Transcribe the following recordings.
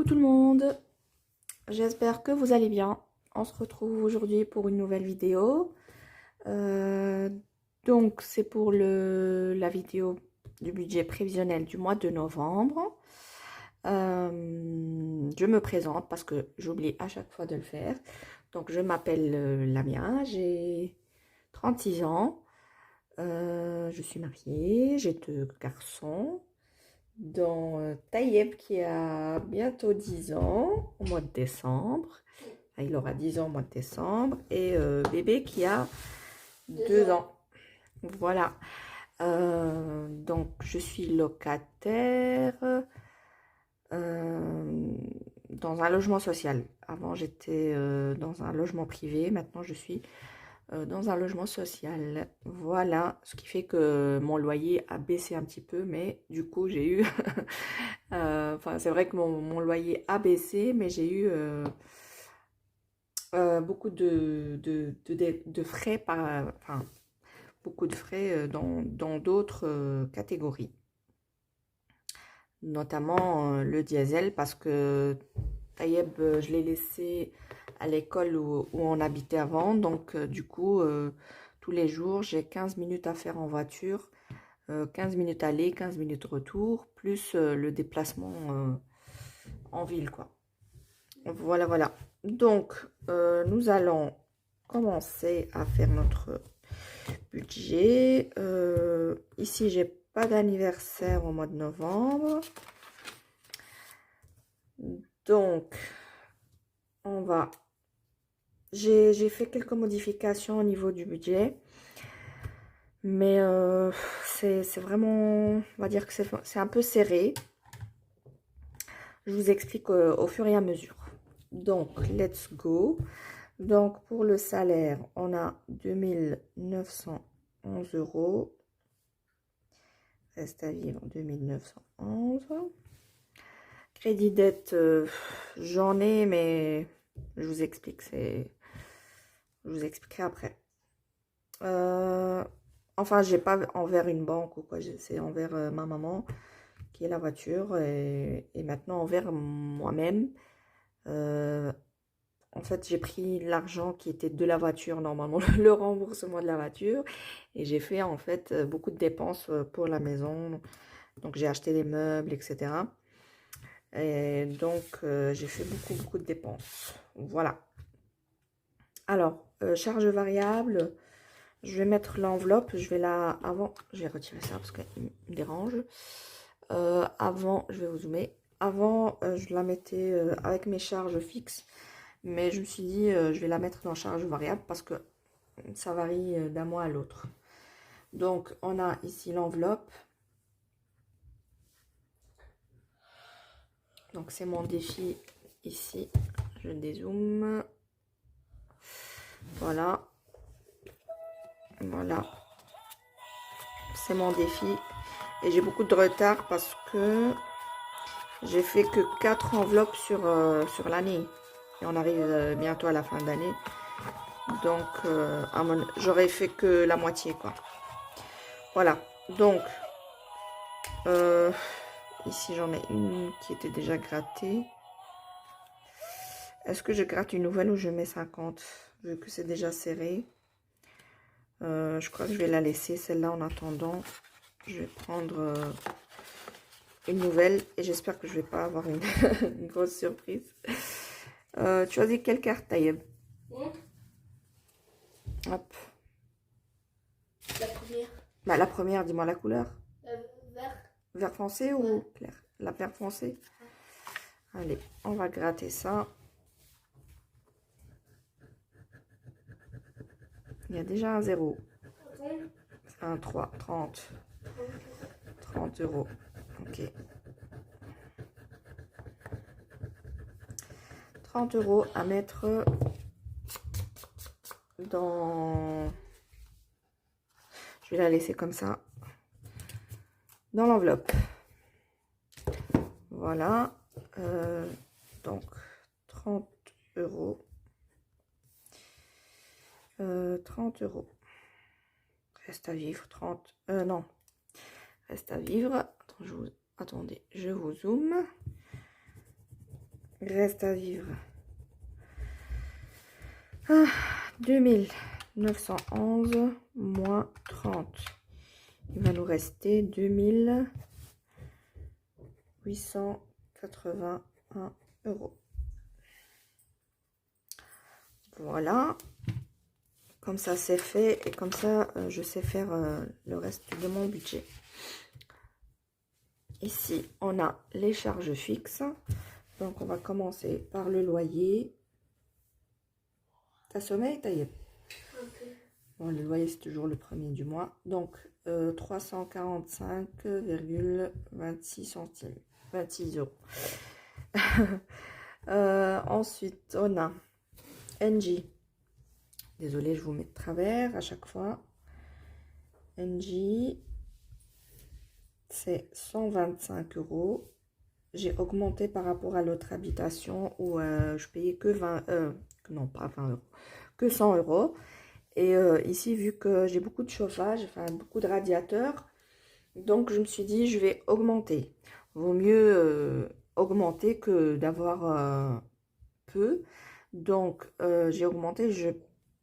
tout le monde, j'espère que vous allez bien. On se retrouve aujourd'hui pour une nouvelle vidéo. Euh, donc c'est pour la vidéo du budget prévisionnel du mois de novembre. Je me présente parce que j'oublie à chaque fois de le faire. Donc je m'appelle Lamia, j'ai 36 ans. Je suis mariée, j'ai 2 garçons. Dans Taïeb qui a bientôt 10 ans au mois de décembre. Enfin, il aura 10 ans au mois de décembre. Et bébé qui a 2 ans. Voilà. Donc je suis locataire dans un logement social. Avant j'étais dans un logement privé. Maintenant je suis dans un logement social. Voilà, ce qui fait que mon loyer a baissé un petit peu, mais du coup j'ai eu, enfin c'est vrai que mon loyer a baissé, mais j'ai eu beaucoup de frais, enfin beaucoup de frais dans d'autres catégories, notamment le diesel, parce que Taïeb, je l'ai laissé à l'école où on habitait avant. Donc, du coup, tous les jours, j'ai 15 minutes à faire en voiture. 15 minutes aller, 15 minutes retour, plus le déplacement en ville, quoi. Voilà, voilà. Donc, nous allons commencer à faire notre budget. Ici, j'ai pas d'anniversaire au mois de novembre. Donc, on va... J'ai fait quelques modifications au niveau du budget. Mais c'est vraiment... On va dire que c'est un peu serré. Je vous explique au fur et à mesure. Donc, let's go. Donc, pour le salaire, on a 2911 euros. Reste à vivre, 2911. Crédit dette, j'en ai, mais je vous explique. Je vous expliquerai après. Enfin, j'ai pas envers une banque ou quoi. C'est envers ma maman qui est la voiture. Et maintenant, envers moi-même. En fait, j'ai pris l'argent qui était de la voiture, normalement le remboursement de la voiture, et j'ai fait en fait beaucoup de dépenses pour la maison. Donc j'ai acheté des meubles, etc. Et donc j'ai fait beaucoup de dépenses. Voilà. Alors, charge variable, je vais mettre l'enveloppe, je vais la... Avant, je vais retirer ça parce qu'il me dérange. Avant, je vais vous zoomer. Avant, je la mettais avec mes charges fixes. Mais je me suis dit, je vais la mettre dans charge variable parce que ça varie d'un mois à l'autre. Donc, on a ici l'enveloppe. Donc, c'est mon défi ici. Je dézoome. Voilà. Voilà. C'est mon défi. Et j'ai beaucoup de retard parce que j'ai fait que 4 enveloppes sur l'année. Et on arrive bientôt à la fin d'année. Donc, j'aurais fait que la moitié, quoi. Voilà. Donc, ici, j'en ai une qui était déjà grattée. Est-ce que je gratte une nouvelle ou je mets 50? Vu que c'est déjà serré. Je crois que je vais la laisser, celle-là, en attendant. Je vais prendre une nouvelle. Et j'espère que je ne vais pas avoir une, une grosse surprise. Tu as dit quelle carte, Taïeb? Hop. La première. Bah, la première, dis-moi la couleur. Vert. Vert foncé ou clair? La vert foncé. Allez, on va gratter ça. Il y a déjà un 0. Un 3, 30. 30 euros. Ok. 30 euros à mettre dans... Je vais la laisser comme ça. Dans l'enveloppe. Voilà. Donc, 30 euros. 30 euros. Reste à vivre. 30. Non. Reste à vivre. Attendez, je vous zoome. Reste à vivre. Ah, 2911 moins 30. Il va nous rester 2881 euros. Voilà. Comme ça, c'est fait. Et comme ça, je sais faire le reste de mon budget. Ici, on a les charges fixes. Donc, on va commencer par le loyer. T'as sommeil, Taïeb? Bon, le loyer, c'est toujours le premier du mois. Donc, 345,26 centimes. 26 euros. Ensuite, on a NJ. Désolée, je vous mets de travers à chaque fois. NJ, c'est 125 euros. J'ai augmenté par rapport à l'autre habitation où je payais que 20... non, pas 20 euros. Que 100 euros. Et ici, vu que j'ai beaucoup de chauffage, enfin beaucoup de radiateurs, donc je me suis dit, je vais augmenter. Vaut mieux augmenter que d'avoir peu. Donc, j'ai augmenté.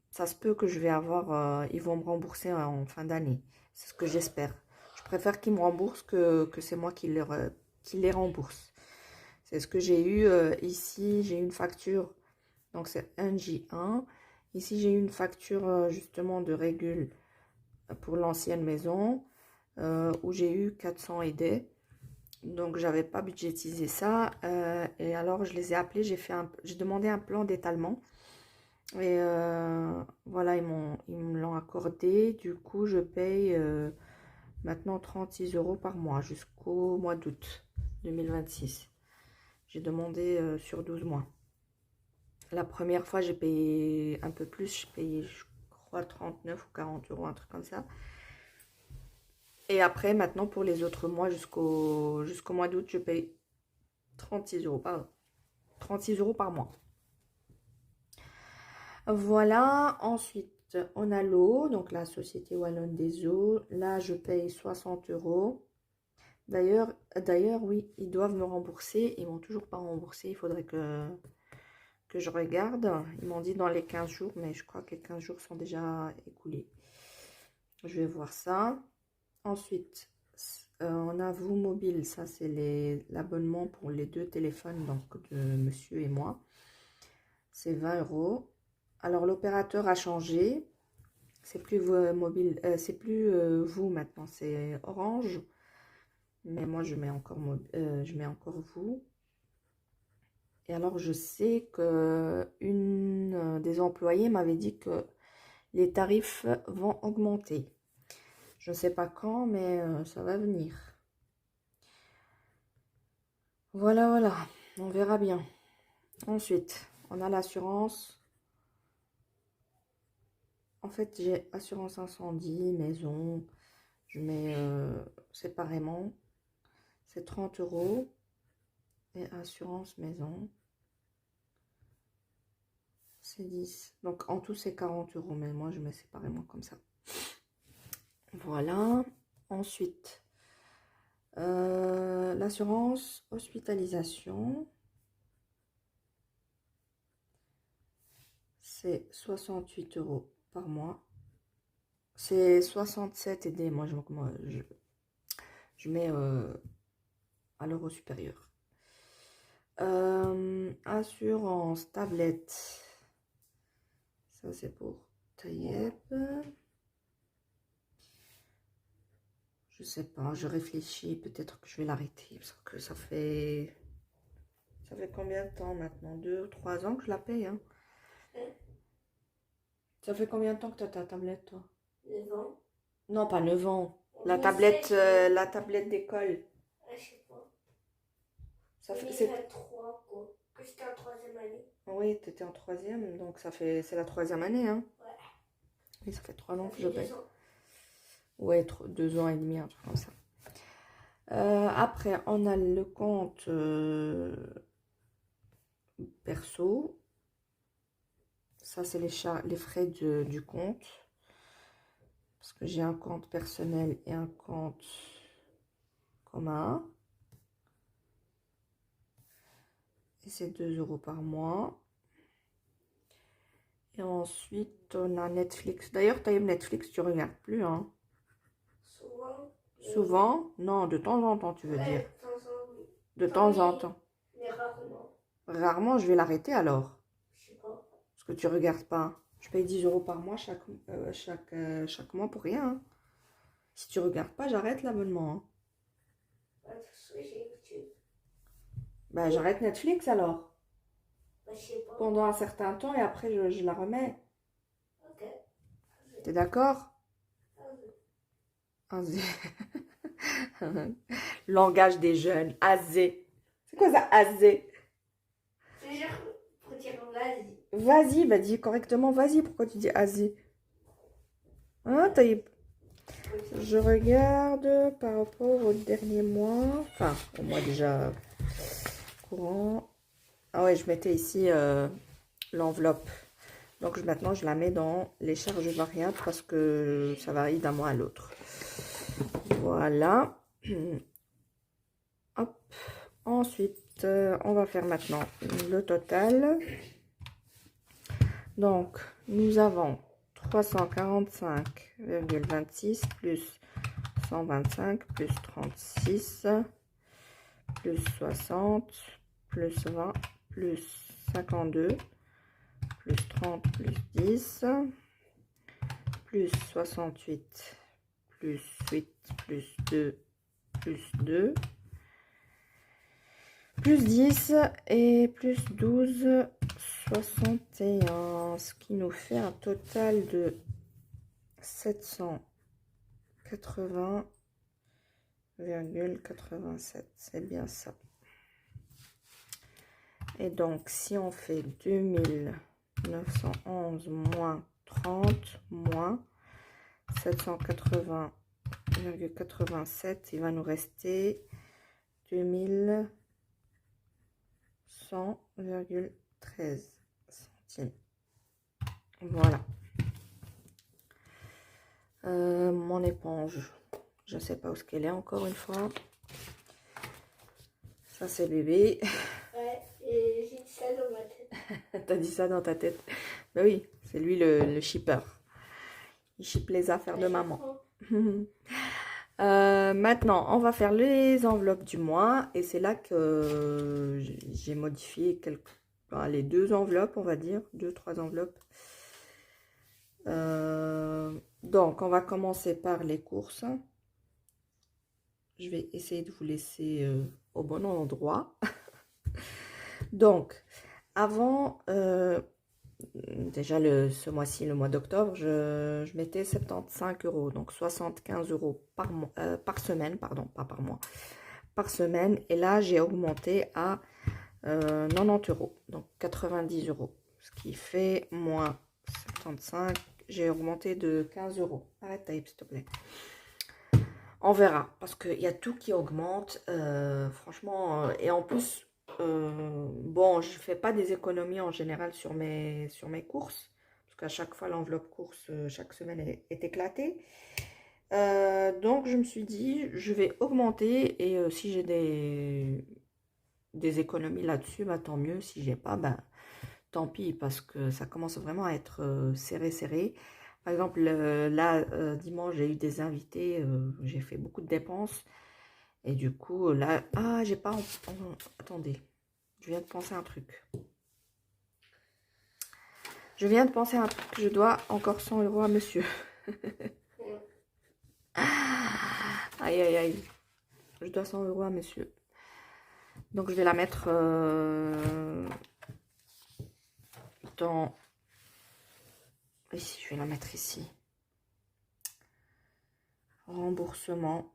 Ça se peut que je vais avoir... ils vont me rembourser en fin d'année. C'est ce que j'espère. Je préfère qu'ils me remboursent que c'est moi qui les rembourse. C'est ce que j'ai eu ici. J'ai une facture. Donc, c'est un J1. Ici, j'ai eu une facture justement de régule pour l'ancienne maison où j'ai eu 400 et des. Donc, j'avais pas budgétisé ça. Et alors, je les ai appelés. J'ai demandé un plan d'étalement. Et voilà, ils me l'ont accordé. Du coup, je paye maintenant 36 euros par mois jusqu'au mois d'août 2026. J'ai demandé sur 12 mois. La première fois, j'ai payé un peu plus. J'ai payé, je crois, 39 ou 40 euros, un truc comme ça. Et après, maintenant, pour les autres mois, jusqu'au mois d'août, je paye 36 euros, pardon. 36 euros par mois. Voilà. Ensuite, on a l'eau. Donc, la Société Wallonne des Eaux. Là, je paye 60 euros. D'ailleurs, oui, ils doivent me rembourser. Ils m'ont toujours pas remboursé. Il faudrait que je regarde. Ils m'ont dit dans les 15 jours, mais je crois que les 15 jours sont déjà écoulés. Je vais voir ça. Ensuite, on a Vous Mobile. Ça, c'est l'abonnement pour les deux téléphones, donc de monsieur et moi. C'est 20 euros. Alors, l'opérateur a changé. C'est plus mobile, c'est plus vous maintenant, c'est Orange. Mais moi, je mets encore vous. Et alors, je sais que une des employées m'avait dit que les tarifs vont augmenter. Je ne sais pas quand, mais ça va venir. Voilà, voilà. On verra bien. Ensuite, on a l'assurance. En fait, j'ai assurance incendie, maison. Je mets séparément. C'est 30 euros. Et assurance maison. C'est 10. Donc, en tout, c'est 40 euros. Mais moi, je mets séparément comme ça. Voilà. Ensuite, l'assurance hospitalisation. C'est 68 euros par mois. C'est 67 et des. Moi, je mets à l'euro supérieur. Assurance tablette. Ça, c'est pour Taïeb. Je sais pas, je réfléchis. Peut-être que je vais l'arrêter. Parce que ça fait... Ça fait combien de temps maintenant? 2 ou 3 ans que je la paye, hein? Ça fait combien de temps que tu as ta tablette, toi? 9 ans. Non, pas 9 ans. La Oui, tablette, c'est- la tablette d'école. Je sais pas. Ça fait, 2023, quoi. Que j'étais en troisième année. Oui, tu étais en troisième, donc ça fait... C'est la troisième année, hein? Ouais. Oui, ça fait 3 ans Ça que je fait paye. 2 ans. Ouais, 2 ans et demi, un truc comme ça. Après, on a le compte perso. Ça, c'est les frais du compte. Parce que j'ai un compte personnel et un compte commun. Et c'est 2 euros par mois. Et ensuite, on a Netflix. D'ailleurs, tu as Netflix, tu regardes plus, hein? Souvent. Souvent? Non, de temps en temps, tu veux dire. Ouais, de temps en temps, oui. De Enfin, temps en oui, temps. mais rarement. Rarement, je vais l'arrêter alors. Je sais pas. Parce que tu regardes pas. Je paye 10 euros par mois chaque mois pour rien, hein. Si tu regardes pas, j'arrête l'abonnement, hein. Bah, de toute façon, j'ai YouTube. Bah, j'arrête Netflix alors. Bah, je sais pas. Pendant un certain temps et après, je la remets. Ok. T'es d'accord? Vas-y. Azé. Langage des jeunes. Azé. C'est quoi ça, azé? C'est genre pour dire vas-y. Vas-y, bah dis correctement vas-y. Pourquoi tu dis azé? Hein, je regarde par rapport au dernier mois. Enfin, au mois déjà courant. Ah ouais, je mettais ici l'enveloppe. Donc maintenant, je la mets dans les charges variables parce que ça varie d'un mois à l'autre. Voilà. Hop. Ensuite, on va faire maintenant le total. Donc, nous avons 345,26 plus 125 plus 36 plus 60 plus 20 plus 52 plus 30 plus 10 plus 68 plus 8 plus 2 plus 2 plus 10 et plus 12, 61, ce qui nous fait un total de 780,87. C'est bien ça. Et donc, si on fait 2911 moins 30 moins 780,87, il va nous rester 2100,13 centimes. Voilà. Mon éponge, je ne sais pas où ce qu'elle est encore une fois. Ça c'est bébé. Ouais, et j'ai dit ça dans ma tête. T'as dit ça dans ta tête? Ben oui, c'est lui le shipper. Il ship les affaires de maman. Maintenant, on va faire les enveloppes du mois et c'est là que j'ai modifié les 2 enveloppes, on va dire, 2-3 enveloppes. Donc, on va commencer par les courses. Je vais essayer de vous laisser au bon endroit. Donc, avant, déjà ce mois-ci, le mois d'octobre, je mettais 75 euros, donc 75 euros par semaine, pardon, pas par mois, par semaine. Et là, j'ai augmenté à 90 euros, donc 90 euros, ce qui fait moins 75. J'ai augmenté de 15 euros. Arrête, Taïb, s'il te plaît. On verra, parce qu'il y a tout qui augmente, franchement, et en plus, bon, je fais pas des économies en général sur mes courses, parce qu'à chaque fois, l'enveloppe course, chaque semaine est éclatée. Donc, je me suis dit, je vais augmenter, et si j'ai des économies là-dessus, bah, tant mieux. Si j'ai pas, bah, tant pis, parce que ça commence vraiment à être serré. Par exemple, là, dimanche, j'ai eu des invités, j'ai fait beaucoup de dépenses. Et du coup, là, ah, j'ai pas... Attendez, je viens de penser à un truc. Je dois encore 100 euros à monsieur. Aïe, aïe, aïe. Je dois 100 euros à monsieur. Donc, je vais la mettre dans... Ici, je vais la mettre ici. Remboursement.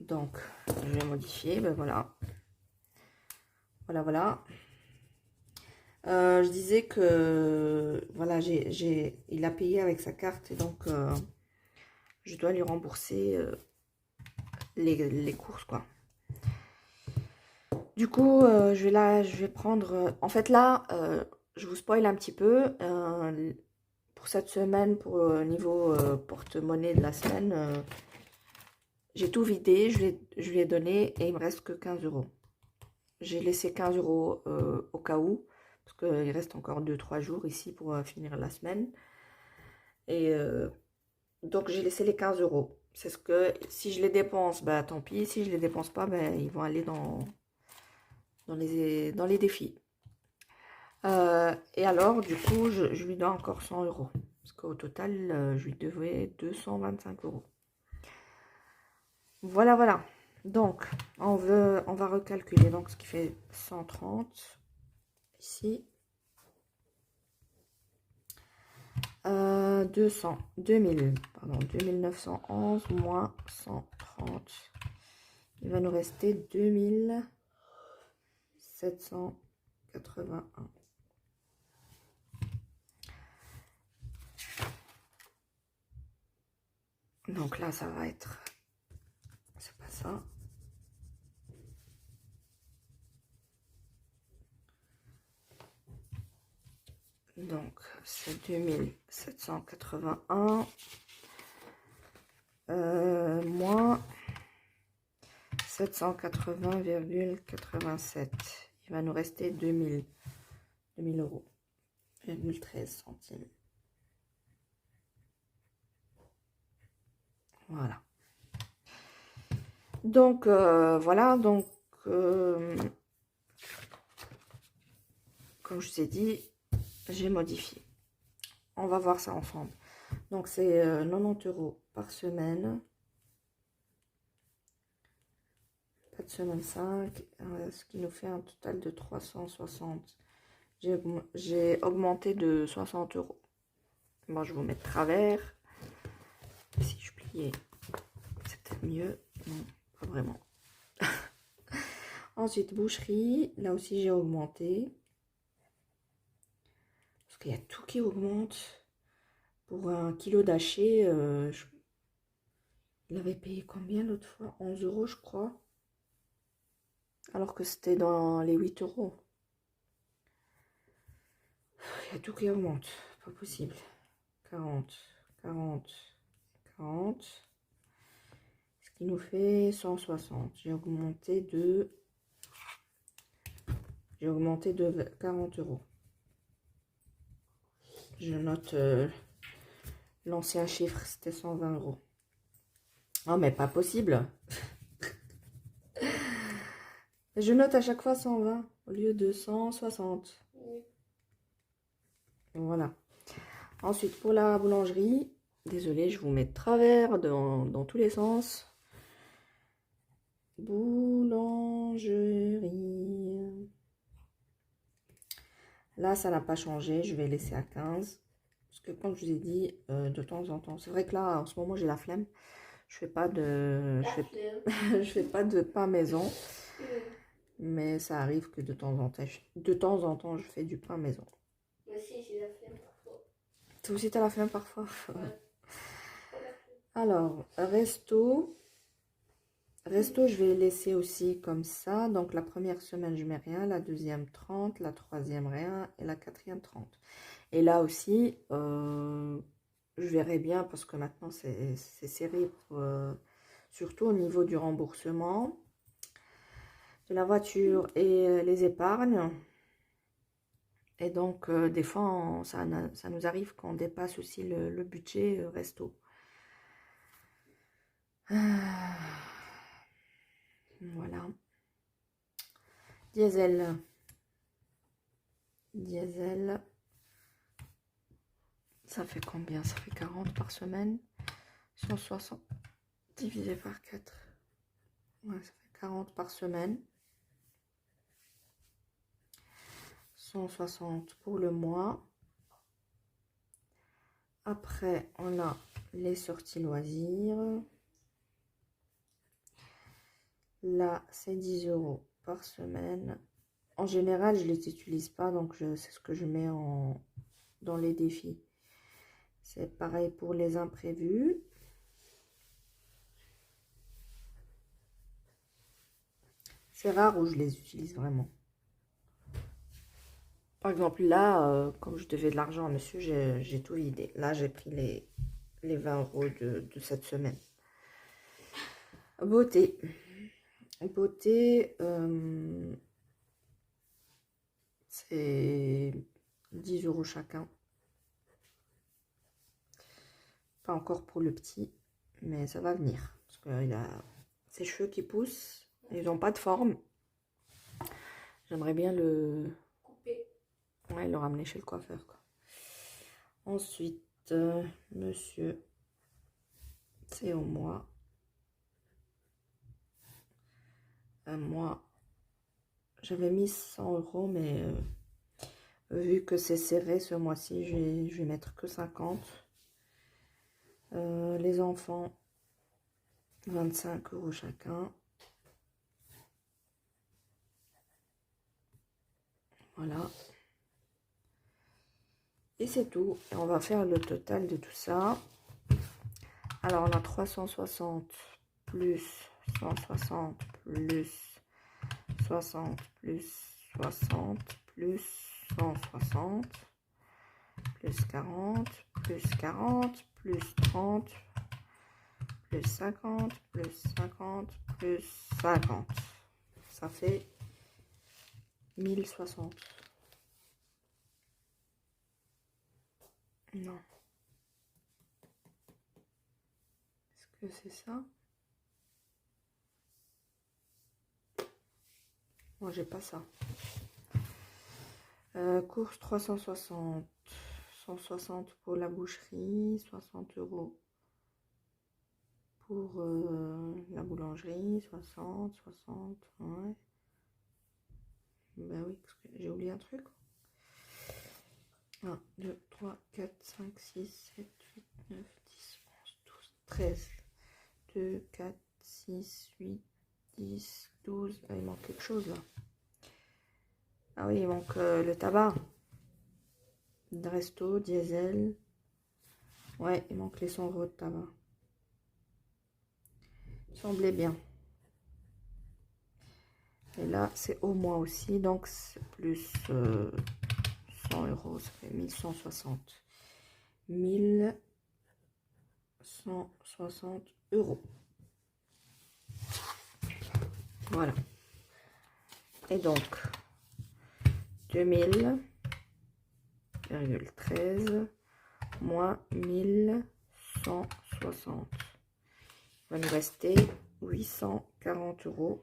Donc, je vais modifier, ben voilà. Voilà. Je disais que, voilà, il a payé avec sa carte et donc je dois lui rembourser les courses, quoi. Du coup, je vais prendre... en fait, là, je vous spoil un petit peu. Pour cette semaine, pour niveau porte-monnaie de la semaine, J'ai tout vidé, je lui ai donné et il me reste que 15 euros. J'ai laissé 15 euros au cas où, parce qu'il reste encore 2-3 jours ici pour finir la semaine. Et donc j'ai laissé les 15 euros. C'est ce que, si je les dépense, bah tant pis. Si je les dépense pas, ben ils vont aller dans les défis. Et alors, du coup, je lui dois encore 100 euros. Parce qu'au total, je lui devais 225 euros. Voilà, voilà. Donc, on va recalculer. Donc, ce qui fait 130 ici. 2000, pardon, 2911 moins 130. Il va nous rester 2781. Donc là, ça va être... C'est pas ça. Donc, c'est 2781 moins 780,87. Il va nous rester 2000 euros, 13 centimes. Voilà. Donc, voilà. Donc, comme je vous ai dit, j'ai modifié. On va voir ça ensemble. Donc, c'est 90 euros par semaine. Pas de semaine 5, ce qui nous fait un total de 360. J'ai augmenté de 60 euros. Moi, je vous mets de travers. Si je pliais, c'est peut-être mieux. Non, pas vraiment. Ensuite, boucherie. Là aussi, j'ai augmenté. Parce qu'il y a tout qui augmente. Pour un kilo d'haché, il avait payé combien l'autre fois? 11 euros, je crois. Alors que c'était dans les 8 euros. Il y a tout qui augmente. Pas possible. 40, 40, 40. Ce qui nous fait 160. J'ai augmenté de 40 euros. Je note l'ancien chiffre, c'était 120 euros. Oh, mais pas possible. Je note à chaque fois 120 au lieu de 160. Voilà. Ensuite, pour la boulangerie, désolée, je vous mets de travers dans tous les sens. Boulangerie. Là, ça n'a pas changé. Je vais laisser à 15. Parce que comme je vous ai dit, de temps en temps, c'est vrai que là, en ce moment, j'ai la flemme. Je fais pas de... je fais pas de pain maison. Mais ça arrive que de temps en temps, je fais du pain maison. Moi aussi, j'ai la flemme parfois. Toi aussi, t'as la flemme parfois. Ouais. Alors, resto. Resto, je vais laisser aussi comme ça. Donc, la première semaine, je mets rien. La deuxième, 30. La troisième, rien. Et la quatrième, 30. Et là aussi, je verrai bien parce que maintenant, c'est serré. Surtout au niveau du remboursement de la voiture et les épargnes. Et donc, des fois, ça nous arrive qu'on dépasse aussi le budget resto. Voilà. Diesel. Diesel. Ça fait combien? Ça fait 40 par semaine. 160 divisé par 4. Ouais, ça fait 40 par semaine. 160 pour le mois. Après, on a les sorties loisirs. Là, c'est 10 euros par semaine. En général, je ne les utilise pas, donc c'est ce que je mets dans les défis. C'est pareil pour les imprévus. C'est rare où je les utilise vraiment. Par exemple, là, comme je devais de l'argent à monsieur, j'ai tout vidé. Là, j'ai pris les 20 euros de cette semaine. Beauté. Beauté, c'est 10 € chacun. Pas encore pour le petit, mais ça va venir. Parce qu'il a ses cheveux qui poussent. Ils n'ont pas de forme. J'aimerais bien Coupé. ouais, le ramener chez le coiffeur, quoi. Ensuite, monsieur, c'est au mois. Moi, j'avais mis 100 €, mais vu que c'est serré ce mois-ci, je vais mettre que 50. Les enfants, 25 € chacun. Voilà. Et c'est tout. Et on va faire le total de tout ça. Alors, on a 360 plus 160 plus 60 plus 60 plus 160 plus 40 plus 40 plus 30 plus 50 plus 50 plus 50. Ça fait 1060. Non. Est-ce que c'est ça? Moi, j'ai pas ça. Course 360. 160 pour la boucherie. 60 € pour la boulangerie. 60, 60. Ouais. Ben oui, parce que j'ai oublié un truc. 1, 2, 3, 4, 5, 6, 7, 8, 9, 10, 11, 12, 13. 2, 4, 6, 8, 10, 12. Ah, il manque quelque chose là. Ah oui, il manque le tabac. Le resto, diesel. Ouais, il manque les 100 € de tabac. Il semblait bien. Et là, c'est au mois aussi. Donc, c'est plus 100 €. Ça fait 1160. 1160 €. Voilà. Et donc, 2000,13 moins 1160. Il va nous rester 840 €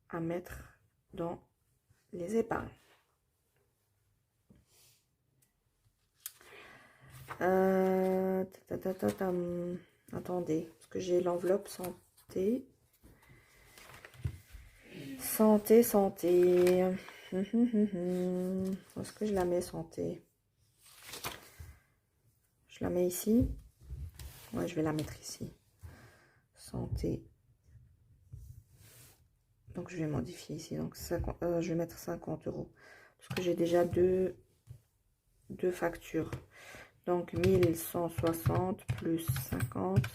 à mettre dans les épargnes. Attendez, parce que j'ai l'enveloppe santé. Santé, santé. Où est-ce que je la mets, santé? Je la mets ici. Ouais, je vais la mettre ici. Santé. Donc, je vais modifier ici. Donc, 50, je vais mettre 50 €. Parce que j'ai déjà deux factures. Donc, 1160 plus 50.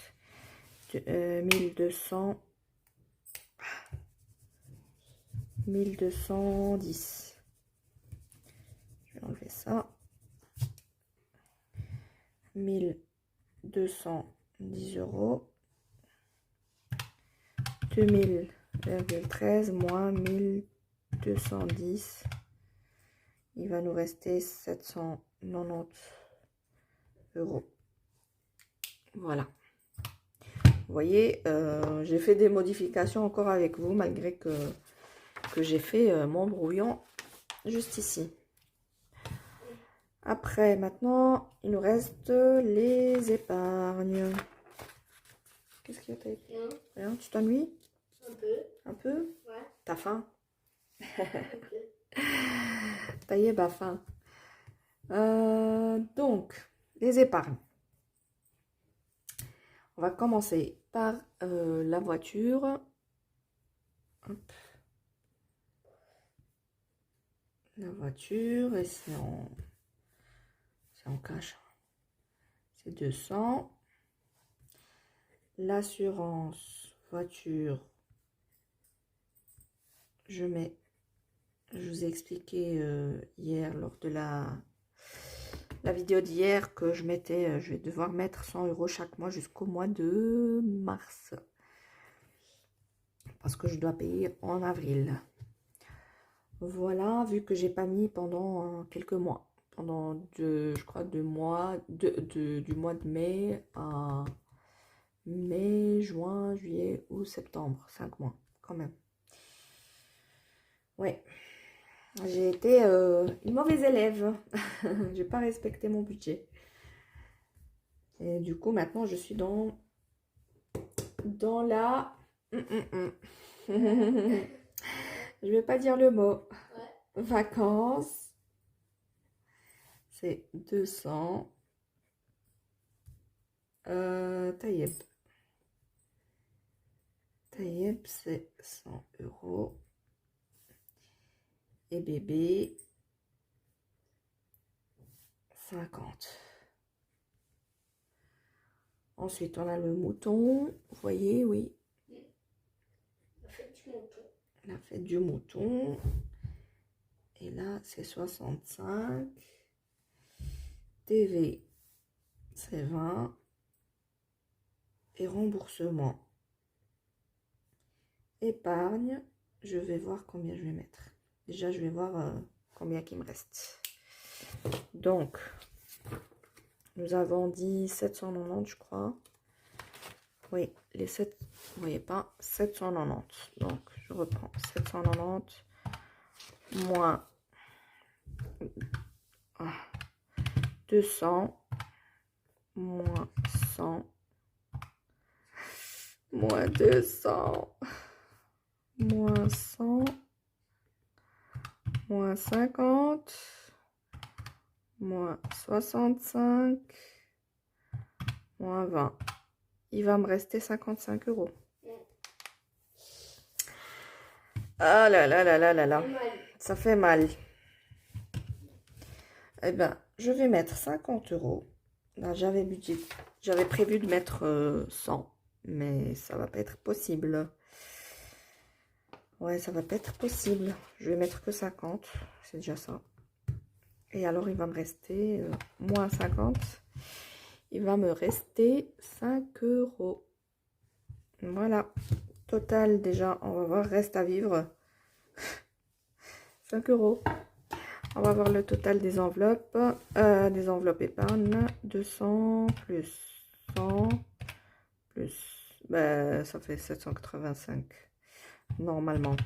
1200. 1210. Je vais enlever ça. 1210 €. 2000,13 moins 1210. Il va nous rester 790 €. Voilà. Vous voyez, j'ai fait des modifications encore avec vous, malgré que j'ai fait mon brouillon juste ici. Après, maintenant, il nous reste les épargnes. Qu'est-ce qu'il y a? Rien, tu t'ennuies? Un peu. Un peu? Ouais. T'as faim? Un peu. Ça y est, bah faim. Donc, les épargnes. On va commencer par la voiture. Hop. La voiture, et c'est en cash. C'est 200. L'assurance voiture, je vous ai expliqué hier lors de la la vidéo d'hier que je mettais, je vais devoir mettre 100 € chaque mois jusqu'au mois de mars. Parce que je dois payer en avril. Voilà, vu que j'ai pas mis pendant quelques mois. Pendant je crois 2 mois, du mois de mai à mai, juin, juillet ou septembre. 5 mois, quand même. Ouais. J'ai été une mauvaise élève. J'ai pas respecté mon budget. Et du coup, maintenant, je suis dans la... Je vais pas dire le mot. Ouais. Vacances. C'est 200. Taïeb. Taïeb, c'est 100 €. Et bébé, 50. Ensuite, on a le mouton. Vous voyez, oui. La fête du mouton. La fête du mouton. Et là, c'est 65. TV, c'est 20. Et remboursement. Épargne, je vais voir combien je vais mettre. Déjà, je vais voir combien il me reste. Donc, nous avons dit 790, je crois. Oui, les 7, vous voyez pas, 790. Donc, je reprends 790 moins 200 moins 100 moins 200 moins 100 moins 50 moins 65 moins 20. Il va me rester 55 €. Ah là là là là là là. Ça fait mal. Eh bien, je vais mettre 50 €. Là, j'avais prévu de mettre 100, mais ça va pas être possible. Ouais, ça va pas être possible. Je vais mettre que 50, c'est déjà ça. Et alors, il va me rester moins 50. Il va me rester 5 €. Voilà. Total, déjà, on va voir, reste à vivre. 5 €. On va voir le total des enveloppes épargne. 200 plus 100 plus... Ben, ça fait 785 normalement.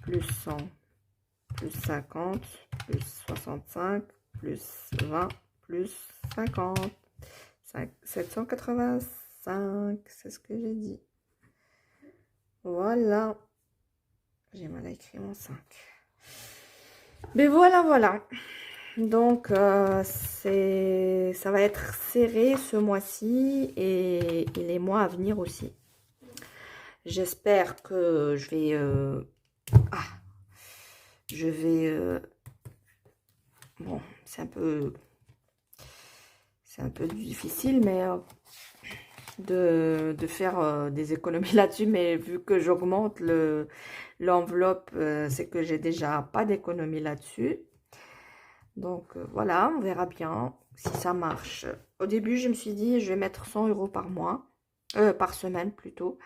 Plus 100 plus 50 plus 65 plus 20 plus 50. 785, c'est ce que j'ai dit. Voilà. J'ai mal écrit mon 5. Mais voilà, voilà. Donc, ça va être serré ce mois-ci et les mois à venir aussi. J'espère que je vais... bon, c'est un peu difficile, mais de faire des économies là-dessus. Mais vu que j'augmente l'enveloppe, c'est que j'ai déjà pas d'économie là-dessus. Donc voilà, on verra bien si ça marche. Au début, je me suis dit, je vais mettre 100 € par mois, par semaine plutôt.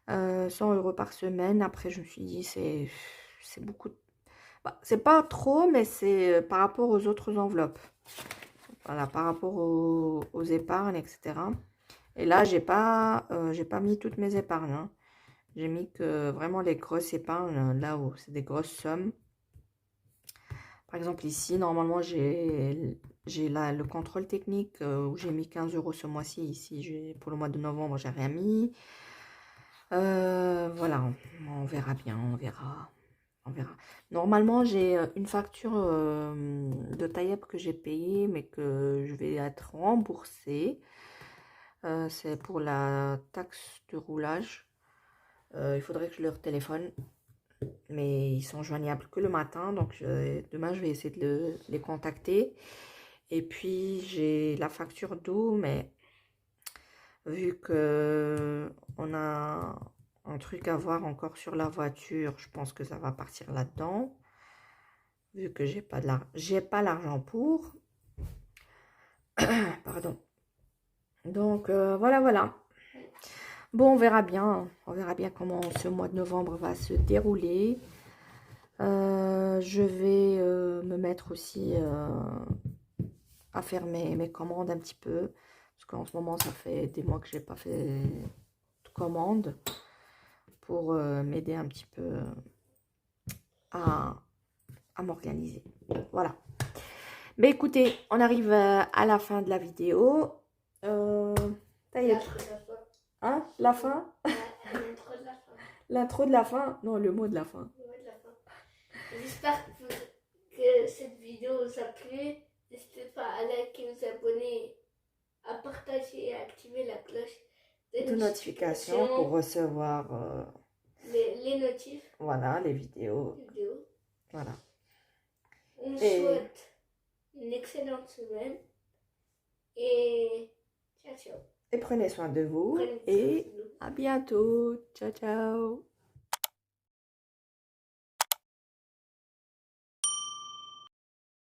100 € par semaine. Après, je me suis dit, c'est beaucoup. Bah, c'est pas trop, mais c'est par rapport aux autres enveloppes. Voilà, par rapport aux épargnes, etc. Et là, j'ai pas mis toutes mes épargnes. Hein. J'ai mis que vraiment les grosses épargnes, là où c'est des grosses sommes. Par exemple, ici, normalement, j'ai le contrôle technique où j'ai mis 15 € ce mois-ci. Ici, pour le mois de novembre, j'ai rien mis. Voilà, on verra bien, on verra. Normalement, j'ai une facture de Taïeb que j'ai payée, mais que je vais être remboursée. C'est pour la taxe de roulage. Il faudrait que je leur téléphone. Mais ils sont joignables que le matin, donc demain je vais essayer de les contacter. Et puis j'ai la facture d'eau, mais vu que on a un truc à voir encore sur la voiture, je pense que ça va partir là-dedans. Vu que j'ai pas l'argent pour. Pardon. Donc, voilà, voilà. Bon, on verra bien comment ce mois de novembre va se dérouler. Je vais me mettre aussi à faire mes commandes un petit peu. Parce qu'en ce moment, ça fait des mois que j'ai pas fait de commandes. Pour m'aider un petit peu à m'organiser. Voilà. Mais écoutez, on arrive à la fin de la vidéo. Ça y est. Hein? La fin? L'intro de la fin. L'intro de la fin? Non, le mot de la fin. Le mot de la fin. J'espère que cette vidéo vous a plu. N'hésitez pas à liker, vous abonner, à partager et à activer la cloche De notification pour recevoir les notifs. voilà, les vidéos. Voilà. On souhaite une excellente semaine. Et ciao, ciao. Et prenez soin de vous. Et à bientôt. Ciao, ciao.